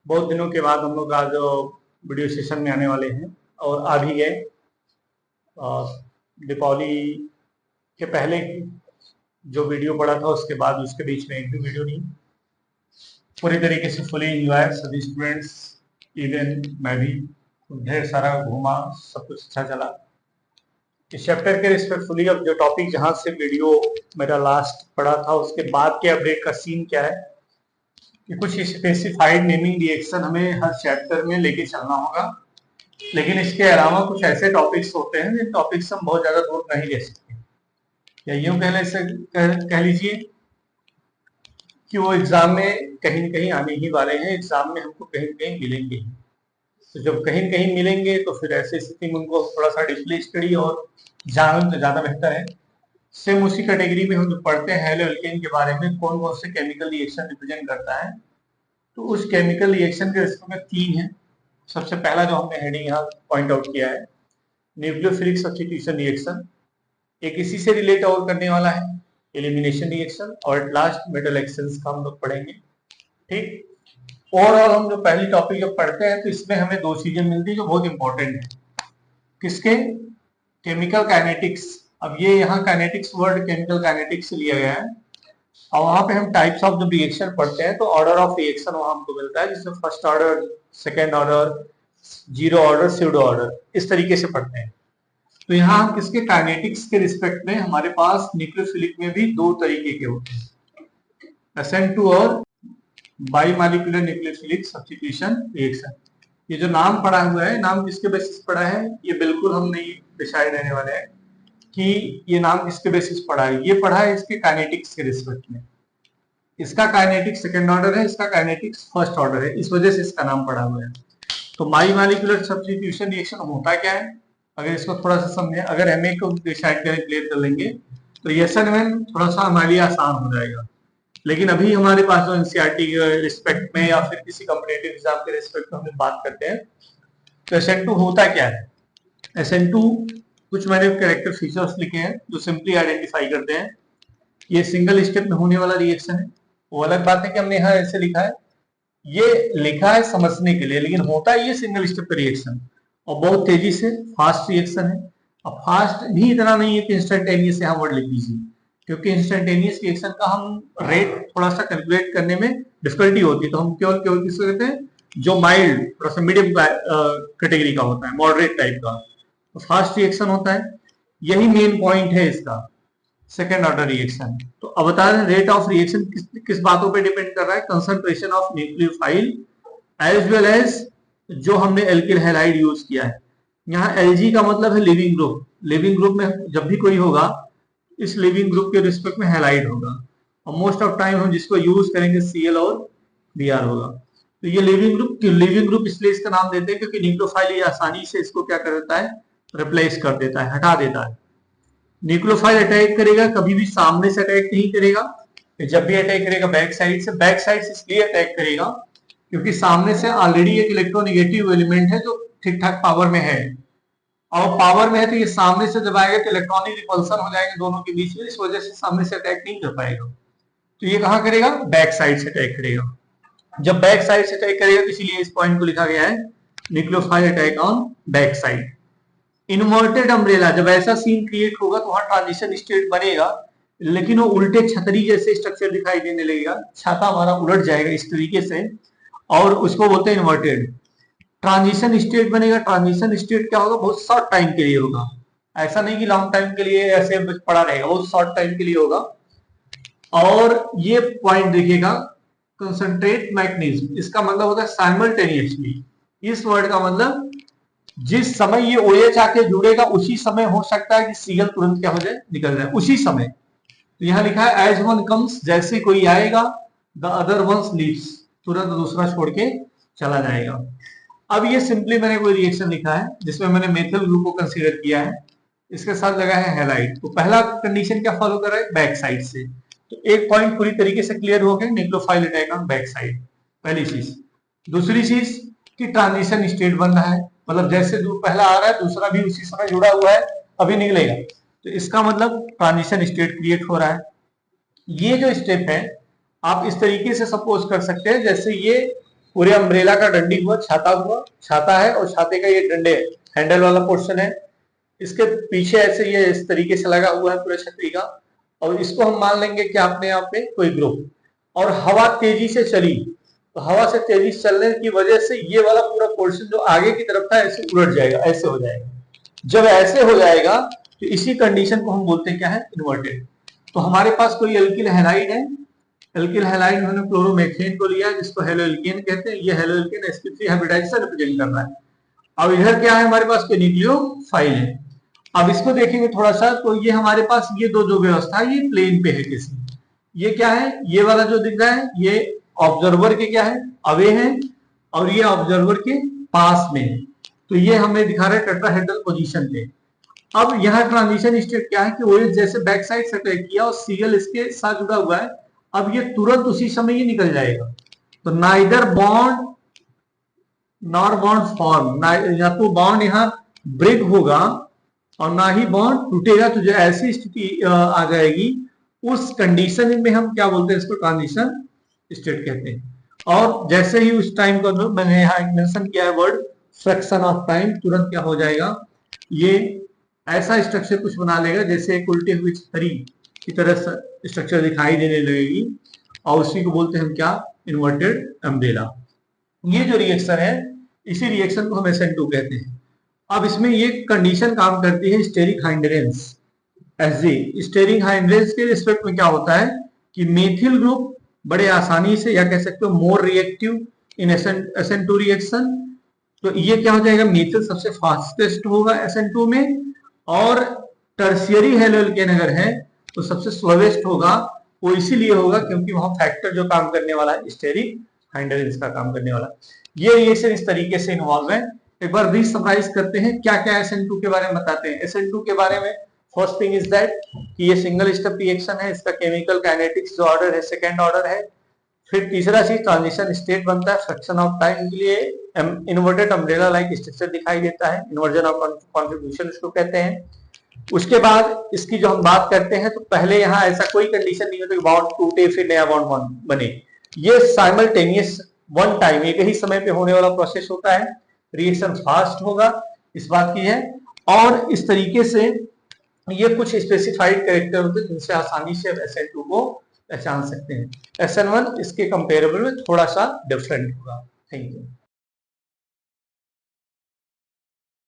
बहुत दिनों के बाद हम लोग आज वीडियो सेशन में आने वाले हैं और आ भी गए। दीपावली के पहले जो वीडियो पड़ा था उसके बाद उसके बीच में एक भी वीडियो नहीं। पूरी तरीके से फुली एंजॉय, सभी स्टूडेंट्स, इवन मैं भी ढेर सारा घूमा, सब कुछ अच्छा चला। इस चैप्टर के रिस्पेक्टफुली अब जो टॉपिक जहाँ से वीडियो मेरा लास्ट पड़ा था उसके बाद के अपडेट का सीन क्या है कि कुछ स्पेसिफाइड नेमिंग रिएक्शन हमें हर चैप्टर में लेके चलना होगा, लेकिन इसके अलावा कुछ ऐसे टॉपिक्स होते हैं जिन टॉपिक्स हम बहुत ज्यादा दूर नहीं ले सकते, या यूं कह लीजिए कि वो एग्जाम में कहीं न कहीं आने ही वाले हैं, एग्जाम में हमको कहीं न कहीं मिलेंगे ही। तो जब कहीं न कहीं मिलेंगे तो फिर ऐसी स्थिति में उनको थोड़ा सा डीपली स्टडी और जानना तो ज्यादा बेहतर है। सेम उसी कैटेगरी में हम जो पढ़ते हैं हेलोएल्केन के बारे में, कौन कौन से केमिकल रिएक्शन रिप्रेजेंट करता है, तो उस केमिकल रिएक्शन के रिस्क में 3 है। सबसे पहला जो हमने हेडिंग यहाँ पॉइंट आउट किया है, न्यूक्लियोफिलिक सब्स्टिट्यूशन रिएक्शन। एक इसी से रिलेट और करने वाला है एलिमिनेशन रिएक्शन, और लास्ट मेटल एक्सचेंज का हम लोग पढ़ेंगे। ठीक, ओवरऑल हम जो पहली टॉपिक जब पढ़ते हैं तो इसमें हमें 2 चीजें मिलती है जो बहुत इंपॉर्टेंट है। किसके? Chemical kinetics. अब ये यहाँ काइनेटिक्स वर्ड केमिकल काइनेटिक्स से लिया गया है, और वहां पे हम टाइप्स ऑफ जो रिएक्शन पढ़ते हैं तो ऑर्डर ऑफ रिएक्शन वहां हमको मिलता है, जिसमें first order, second order, zero order, pseudo order, इस तरीके से पढ़ते हैं। तो यहाँ हम किसके? काइनेटिक्स के रिस्पेक्ट में हमारे पास न्यूक्लियोफिलिक में भी 2 तरीके के होते हैं, SN2 और बाईमॉलिक्यूलर न्यूक्लियोफिलिक सब्स्टिट्यूशन रिएक्शन। ये जो नाम पढ़ा हुआ है, नाम किसके बेसिस पढ़ा है, ये बिल्कुल हम नहीं डिसाइड रहने वाले हैं कि ये नाम किसके बेसिस पढ़ा है। ये पढ़ा है इसके काइनेटिक्स के रिस्पेक्ट में। इसका काइनेटिक्स सेकंड ऑर्डर है, इसका काइनेटिक्स फर्स्ट ऑर्डर है, इस वजह से इसका नाम पढ़ा हुआ है। तो बाईमॉलिक्यूलर सब्स्टिट्यूशन रिएक्शन होता क्या है, अगर इसको थोड़ा सा समझें, अगर एमए को डिसाइड करें, क्लियर कर लेंगे तो यस एंड व्हेन थोड़ा सा हमारे लिए आसान हो जाएगा। लेकिन अभी हमारे पास जो एनसीईआरटी के रिस्पेक्ट में या फिर किसी कॉम्पिटिटिव एग्जाम के रिस्पेक्ट में हम बात करते हैं तो SN2 होता क्या है। SN2 कुछ मैंने कैरेक्टर फीचर्स लिखे हैं जो सिंपली आइडेंटिफाई करते हैं। ये सिंगल स्टेप में होने वाला रिएक्शन है। वो अलग बात है कि हमने यहाँ ऐसे लिखा है, ये लिखा है समझने के लिए, लेकिन होता है ये सिंगल स्टेप का रिएक्शन और बहुत तेजी से फास्ट रिएक्शन है। अब फास्ट भी इतना नहीं है कि इंस्टेंटेनियस यहाँ वर्ड लिख दीजिए, क्योंकि इंस्टेंटेनियस रिएक्शन का हम रेट थोड़ा सा कैलकुलेट करने में डिफिकल्टी होती है, तो हम केवल किसको कहते हैं, जो माइल्ड थोड़ा सा मीडियम कैटेगरी का होता है, मॉडरेट टाइप का, तो फास्ट रिएक्शन होता है। यही मेन पॉइंट है इसका, सेकेंड ऑर्डर रिएक्शन। तो अब बता रहे रेट ऑफ रिएक्शन किस बातों पे डिपेंड कर रहा है, concentration of nucleophile as well as जो हमने एल्किल हैलाइड यूज किया है। यहाँ Lg का मतलब है लिविंग ग्रुप। लिविंग ग्रुप में जब भी कोई होगा, इस लिविंग ग्रुप के रिस्पेक्ट में हैलाइड होगा, और मोस्ट ऑफ टाइम हम जिसको यूज करेंगे Cl और Br होगा। तो ये लिविंग ग्रुप इसलिए इसका नाम देते हैं क्योंकि न्यूक्लियोफाइल ये आसानी से इसको क्या कर देता है, रिप्लेस कर देता है, हटा देता है। न्यूक्लियोफाइल अटैक करेगा, कभी भी सामने से अटैक नहीं करेगा, जब भी अटैक करेगा बैक साइड से। बैक साइड से इसलिए अटैक करेगा क्योंकि सामने से ऑलरेडी एक इलेक्ट्रोनेगेटिव एलिमेंट है जो ठीक ठाक पावर में है, और पावर में है तो ये सामने से जब आएगा तो इलेक्ट्रॉनिक रिपल्सन हो जाएगा दोनों के बीच में, इस वजह से सामने से अटैक नहीं कर पाएगा। तो ये कहां करेगा, बैक साइड से अटैक करेगा। जब बैक साइड से अटैक करेगा तो इसीलिए इस पॉइंट को लिखा गया है nucleophile attack on back side. Inverted umbrella, जब ऐसा सीन क्रिएट होगा तो वहां ट्रांजिशन स्टेट बनेगा, लेकिन वो उल्टे छतरी जैसे स्ट्रक्चर दिखाई देने लगेगा, छाता हमारा उलट जाएगा इस तरीके से, और उसको बोलते हैं इन्वर्टेड। ट्रांजिशन स्टेट बनेगा। ट्रांजिशन स्टेट क्या होगा, बहुत शॉर्ट टाइम के लिए होगा, ऐसा नहीं कि लॉन्ग टाइम के लिए ऐसे पड़ा रहेगा, बहुत शॉर्ट टाइम के लिए होगा। और ये पॉइंट देखिएगा, कंसंट्रेट मैग्नीज, इसका मतलब होता है साइमल्टेनियसली। इस वर्ड का मतलब जिस समय ये OH आके जुड़ेगा उसी समय हो सकता है कि Cl तुरंत क्या हो जाए, निकल जाए उसी समय। तो यहां लिखा है एज वन कम्स, जैसे कोई आएगा, द अदर वंस लीव्स, तुरंत दूसरा छोड़ के चला जाएगा। अब ये सिंपली मैंने कोई रिएक्शन लिखा है जिसमें मैंने मेथल ग्रुप को कंसीडर किया है, इसके साथ लगा है हैलाइड। तो पहला कंडीशन क्या फॉलो कर रहा है, बैक साइड से। तो एक पॉइंट पूरी तरीके से क्लियर हो गया, nucleophile attack on back side, पहली चीज। दूसरी चीज कि ट्रांजिशन स्टेट बन रहा है, मतलब जैसे जो पहला आ रहा है दूसरा भी उसी समय जुड़ा हुआ है, अभी निकलेगा, तो इसका मतलब ट्रांजिशन स्टेट क्रिएट हो रहा है। ये जो स्टेप है आप इस तरीके से सपोज कर सकते हैं, जैसे ये पूरे अम्ब्रेला का डंडी हुआ, छाता है और छाते का ये डंडे हैंडल वाला पोर्शन है, इसके पीछे ऐसे ये इस तरीके से लगा हुआ है पूरे छतरी का, और इसको हम मान लेंगे कि अपने आप में कोई ग्रुप, और हवा तेजी से चली तो हवा से तेजी से चलने की वजह से ये वाला पूरा पोर्शन जो आगे की तरफ था ऐसे उलट जाएगा, ऐसे हो जाएगा। जब ऐसे हो जाएगा तो इसी कंडीशन को हम बोलते हैं क्या है, इन्वर्टेड। तो हमारे पास कोई एल्किल हैलाइड है, एल्किल हैलाइड हमने क्लोरोमेथेन को लिया जिसको हेलोएल्केन कहते हैं, ये हेलोएल्केन sp3 हाइब्रिडाइजेशन रिप्रेजेंट कर रहा है। अब इधर क्या है हमारे पास, कोई न्यूक्लियोफाइल है। अब इसको देखेंगे थोड़ा सा, तो ये हमारे पास ये दो जो व्यवस्था है ये प्लेन पे है किसी, ये क्या है, ये वाला जो दिख रहा है ये ऑब्जर्वर के क्या है, अवे है, और ये ऑब्जर्वर के पास में है। तो ये हमें दिखा रहा है टेट्राहेड्रल पोजीशन पे। अब यहाँ ट्रांजिशन स्टेट क्या है कि OH जैसे बैक साइड से अटैक किया और Cl इसके साथ जुड़ा हुआ है, अब ये तुरंत उसी समय ये निकल जाएगा। तो neither bond nor bond form, या तो बॉन्ड यहाँ ब्रेक होगा और ना ही बॉन्ड टूटेगा। तो जो ऐसी स्थिति आ जाएगी उस कंडीशन में हम क्या बोलते हैं, इसको ट्रांजिशन स्टेट कहते हैं। और जैसे ही उस टाइम को मैंने यहाँ मेंशन किया है वर्ड फ्रैक्शन ऑफ टाइम, तुरंत क्या हो जाएगा, ये ऐसा स्ट्रक्चर कुछ बना लेगा जैसे एक उल्टे हुई छतरी की तरह स्ट्रक्चर दिखाई देने लगेगी, और उसी को बोलते हैं हम क्या, इन्वर्टेड अम्ब्रेला। ये जो रिएक्शन है इसी रिएक्शन को हम SN2 कहते हैं। अब इसमें ये कंडीशन काम करती है स्टेरिक हाइंड्रेंस। स्टेरिक हाइंड्रेंस के रिस्पेक्ट में क्या होता है कि मेथिल ग्रुप बड़े आसानी से, या कह सकते हो मोर रिएक्टिव इन SN2 रिएक्शन। तो ये क्या हो जाएगा, मेथिल सबसे फास्टेस्ट होगा SN2 में, और टर्शियरी हेलोएल्केन अगर है तो सबसे स्लोवेस्ट होगा। वो इसीलिए होगा क्योंकि वहां फैक्टर जो काम करने वाला है स्टेरिक हाइंड्रेंस का काम करने वाला। ये रिएक्शन इस तरीके से इन्वॉल्व है। एक बार रीसमराइज करते हैं क्या क्या SN2 के बारे में बताते हैं। SN2 के बारे में फर्स्ट थिंग इज दैट कि ये सिंगल स्टेप रिएक्शन है, इसका केमिकल काइनेटिक्स जो ऑर्डर है सेकेंड ऑर्डर है। फिर तीसरा चीज ट्रांजिशन स्टेट बनता है, फ्रैक्शन ऑफ टाइम के लिए इन्वर्टेड अम्ब्रेला लाइक स्ट्रक्चर दिखाई देता है, इन्वर्जन ऑफ कॉन्ट्रीब्यूशन इसको कहते हैं। उसके बाद इसकी जो हम बात करते हैं तो पहले यहाँ ऐसा कोई कंडीशन नहीं होता कि बॉन्ड टूटे फिर नया बॉन्ड बने, ये साइमल्टेनियस वन टाइम एक ही समय पे होने वाला प्रोसेस होता है। रिएक्शन फास्ट होगा इस बात की है, और इस तरीके से ये कुछ स्पेसिफाइड कैरेक्टर होते हैं जिनसे आसानी से SN2 को पहचान सकते हैं। SN1 इसके कंपेरेबल में थोड़ा सा डिफरेंट होगा। Thank you.